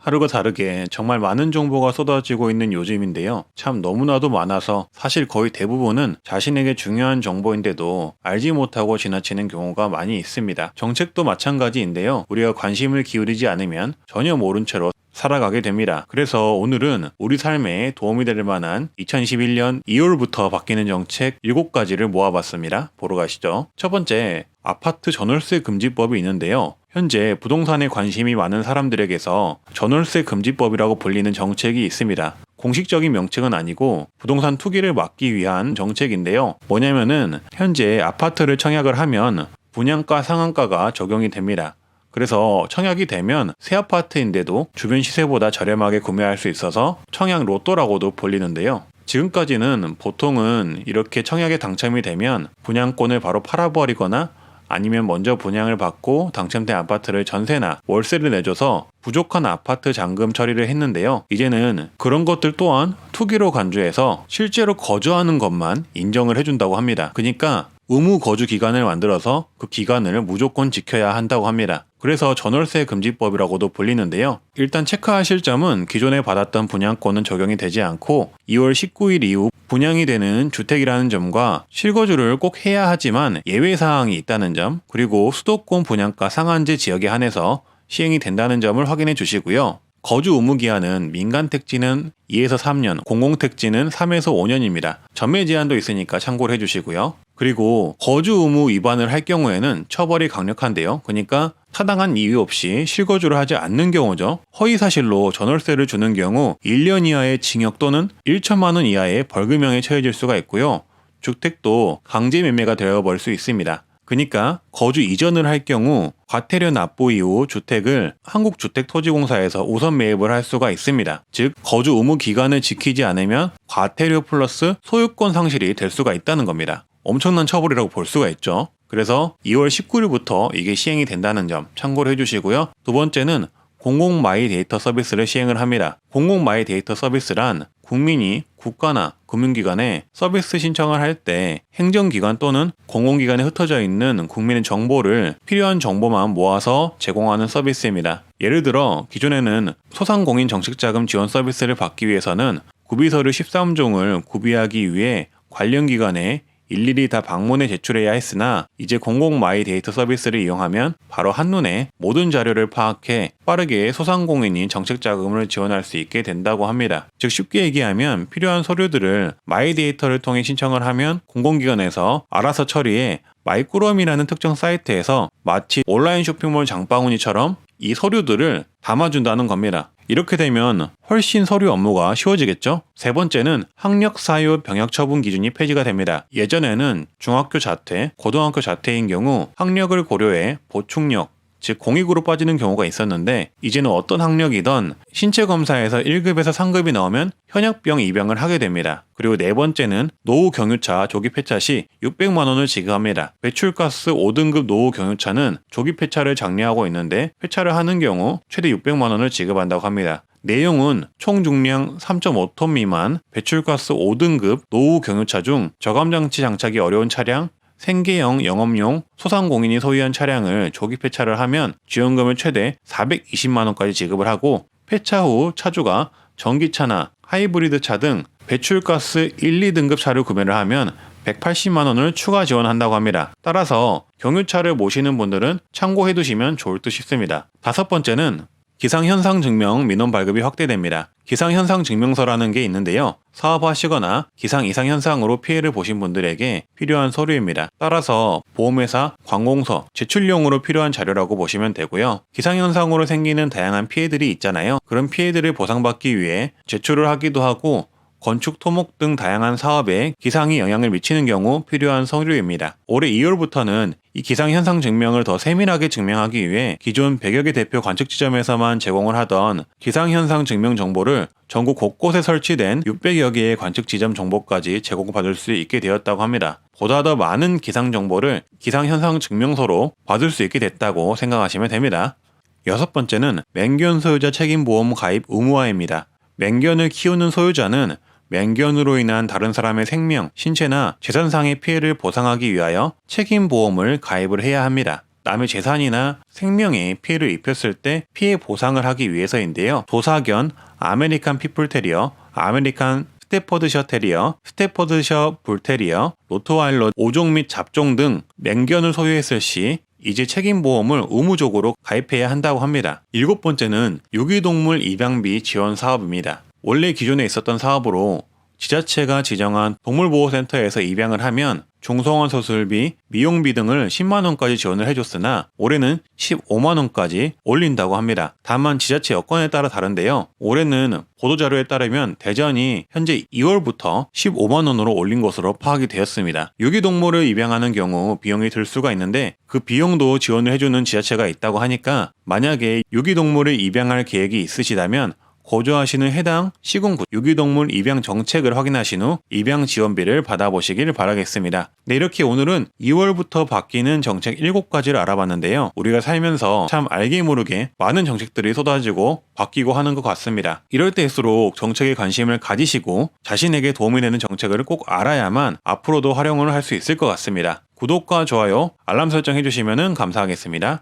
하루가 다르게 정말 많은 정보가 쏟아지고 있는 요즘인데요. 참 너무나도 많아서 사실 거의 대부분은 자신에게 중요한 정보인데도 알지 못하고 지나치는 경우가 많이 있습니다. 정책도 마찬가지인데요. 우리가 관심을 기울이지 않으면 전혀 모른 채로 살아가게 됩니다. 그래서 오늘은 우리 삶에 도움이 될 만한 2021년 2월부터 바뀌는 정책 7가지를 모아봤습니다. 보러 가시죠. 첫 번째, 아파트 전월세 금지법이 있는데요. 현재 부동산에 관심이 많은 사람들에게서 전월세 금지법이라고 불리는 정책이 있습니다. 공식적인 명칭은 아니고 부동산 투기를 막기 위한 정책인데요. 뭐냐면은 현재 아파트를 청약을 하면 분양가 상한가가 적용이 됩니다. 그래서 청약이 되면 새 아파트인데도 주변 시세보다 저렴하게 구매할 수 있어서 청약 로또라고도 불리는데요. 지금까지는 보통은 이렇게 청약에 당첨이 되면 분양권을 바로 팔아버리거나 아니면 먼저 분양을 받고 당첨된 아파트를 전세나 월세를 내줘서 부족한 아파트 잔금 처리를 했는데요. 이제는 그런 것들 또한 투기로 간주해서 실제로 거주하는 것만 인정을 해준다고 합니다. 그러니까 의무 거주 기간을 만들어서 그 기간을 무조건 지켜야 한다고 합니다. 그래서 전월세 금지법이라고도 불리는데요. 일단 체크하실 점은 기존에 받았던 분양권은 적용이 되지 않고 2월 19일 이후 분양이 되는 주택이라는 점과 실거주를 꼭 해야 하지만 예외사항이 있다는 점, 그리고 수도권 분양가 상한제 지역에 한해서 시행이 된다는 점을 확인해 주시고요. 거주 의무 기한은 민간 택지는 2에서 3년, 공공택지는 3에서 5년입니다. 전매 제한도 있으니까 참고를 해주시고요. 그리고 거주 의무 위반을 할 경우에는 처벌이 강력한데요. 그러니까 타당한 이유 없이 실거주를 하지 않는 경우죠. 허위사실로 전월세를 주는 경우 1년 이하의 징역 또는 1천만 원 이하의 벌금형에 처해질 수가 있고요. 주택도 강제 매매가 되어버릴 수 있습니다. 그러니까 거주 이전을 할 경우 과태료 납부 이후 주택을 한국주택토지공사에서 우선 매입을 할 수가 있습니다. 즉 거주 의무 기간을 지키지 않으면 과태료 플러스 소유권 상실이 될 수가 있다는 겁니다. 엄청난 처벌이라고 볼 수가 있죠. 그래서 2월 19일부터 이게 시행이 된다는 점 참고를 해주시고요. 두 번째는 공공 마이 데이터 서비스를 시행을 합니다. 공공 마이 데이터 서비스란 국민이 국가나 금융기관에 서비스 신청을 할 때 행정기관 또는 공공기관에 흩어져 있는 국민의 정보를 필요한 정보만 모아서 제공하는 서비스입니다. 예를 들어 기존에는 소상공인 정책자금 지원 서비스를 받기 위해서는 구비서류 13종을 구비하기 위해 관련 기관에 일일이 다 방문해 제출해야 했으나 이제 공공 마이 데이터 서비스를 이용하면 바로 한눈에 모든 자료를 파악해 빠르게 소상공인이 정책 자금을 지원할 수 있게 된다고 합니다. 즉 쉽게 얘기하면 필요한 서류들을 마이 데이터를 통해 신청을 하면 공공기관에서 알아서 처리해 마이꾸럼이라는 특정 사이트에서 마치 온라인 쇼핑몰 장바구니처럼 이 서류들을 담아준다는 겁니다. 이렇게 되면 훨씬 서류 업무가 쉬워지겠죠? 세 번째는 학력 사유 병역 처분 기준이 폐지가 됩니다. 예전에는 중학교 자퇴, 고등학교 자퇴인 경우 학력을 고려해 보충력, 즉 공익으로 빠지는 경우가 있었는데 이제는 어떤 학력이든 신체 검사에서 1급에서 3급이 나오면 현역병 입양을 하게 됩니다. 그리고 네 번째는 노후 경유차 조기 폐차 시 600만 원을 지급합니다. 배출가스 5등급 노후 경유차는 조기 폐차를 장려하고 있는데 폐차를 하는 경우 최대 600만 원을 지급한다고 합니다. 내용은 총 중량 3.5톤 미만 배출가스 5등급 노후 경유차 중 저감장치 장착이 어려운 차량, 생계형 영업용 소상공인이 소유한 차량을 조기 폐차를 하면 지원금을 최대 420만 원까지 지급을 하고 폐차 후 차주가 전기차나 하이브리드 차 등 배출가스 1, 2등급 차를 구매를 하면 180만 원을 추가 지원한다고 합니다. 따라서 경유차를 모시는 분들은 참고해 두시면 좋을 듯 싶습니다. 다섯 번째는 기상현상 증명 민원 발급이 확대됩니다. 기상현상 증명서라는 게 있는데요. 사업하시거나 기상 이상 현상으로 피해를 보신 분들에게 필요한 서류입니다. 따라서 보험회사, 관공서, 제출용으로 필요한 자료라고 보시면 되고요. 기상현상으로 생기는 다양한 피해들이 있잖아요. 그런 피해들을 보상받기 위해 제출을 하기도 하고 건축, 토목 등 다양한 사업에 기상이 영향을 미치는 경우 필요한 서류입니다. 올해 2월부터는 이 기상현상 증명을 더 세밀하게 증명하기 위해 기존 100여 개 대표 관측 지점에서만 제공을 하던 기상현상 증명 정보를 전국 곳곳에 설치된 600여 개의 관측 지점 정보까지 제공받을 수 있게 되었다고 합니다. 보다 더 많은 기상 정보를 기상현상 증명서로 받을 수 있게 됐다고 생각하시면 됩니다. 여섯 번째는 맹견 소유자 책임보험 가입 의무화입니다. 맹견을 키우는 소유자는 맹견으로 인한 다른 사람의 생명, 신체나 재산상의 피해를 보상하기 위하여 책임보험을 가입을 해야 합니다. 남의 재산이나 생명에 피해를 입혔을 때 피해 보상을 하기 위해서인데요. 도사견, 아메리칸 피플 테리어, 아메리칸 스테퍼드셔 테리어, 스테퍼드셔 불테리어, 로트와일러 5종 및 잡종 등 맹견을 소유했을 시 이제 책임보험을 의무적으로 가입해야 한다고 합니다. 7번째는 유기동물 입양비 지원 사업입니다. 원래 기존에 있었던 사업으로 지자체가 지정한 동물보호센터에서 입양을 하면 중성화 수술비, 미용비 등을 10만원까지 지원을 해줬으나 올해는 15만원까지 올린다고 합니다. 다만 지자체 여건에 따라 다른데요. 올해는 보도자료에 따르면 대전이 현재 2월부터 15만원으로 올린 것으로 파악이 되었습니다. 유기동물을 입양하는 경우 비용이 들 수가 있는데 그 비용도 지원을 해주는 지자체가 있다고 하니까 만약에 유기동물을 입양할 계획이 있으시다면 거주하시는 해당 시군구 유기동물 입양 정책을 확인하신 후 입양 지원비를 받아보시길 바라겠습니다. 네, 이렇게 오늘은 2월부터 바뀌는 정책 7가지를 알아봤는데요. 우리가 살면서 참 알게 모르게 많은 정책들이 쏟아지고 바뀌고 하는 것 같습니다. 이럴 때일수록 정책에 관심을 가지시고 자신에게 도움이 되는 정책을 꼭 알아야만 앞으로도 활용을 할 수 있을 것 같습니다. 구독과 좋아요, 알람 설정 해주시면 감사하겠습니다.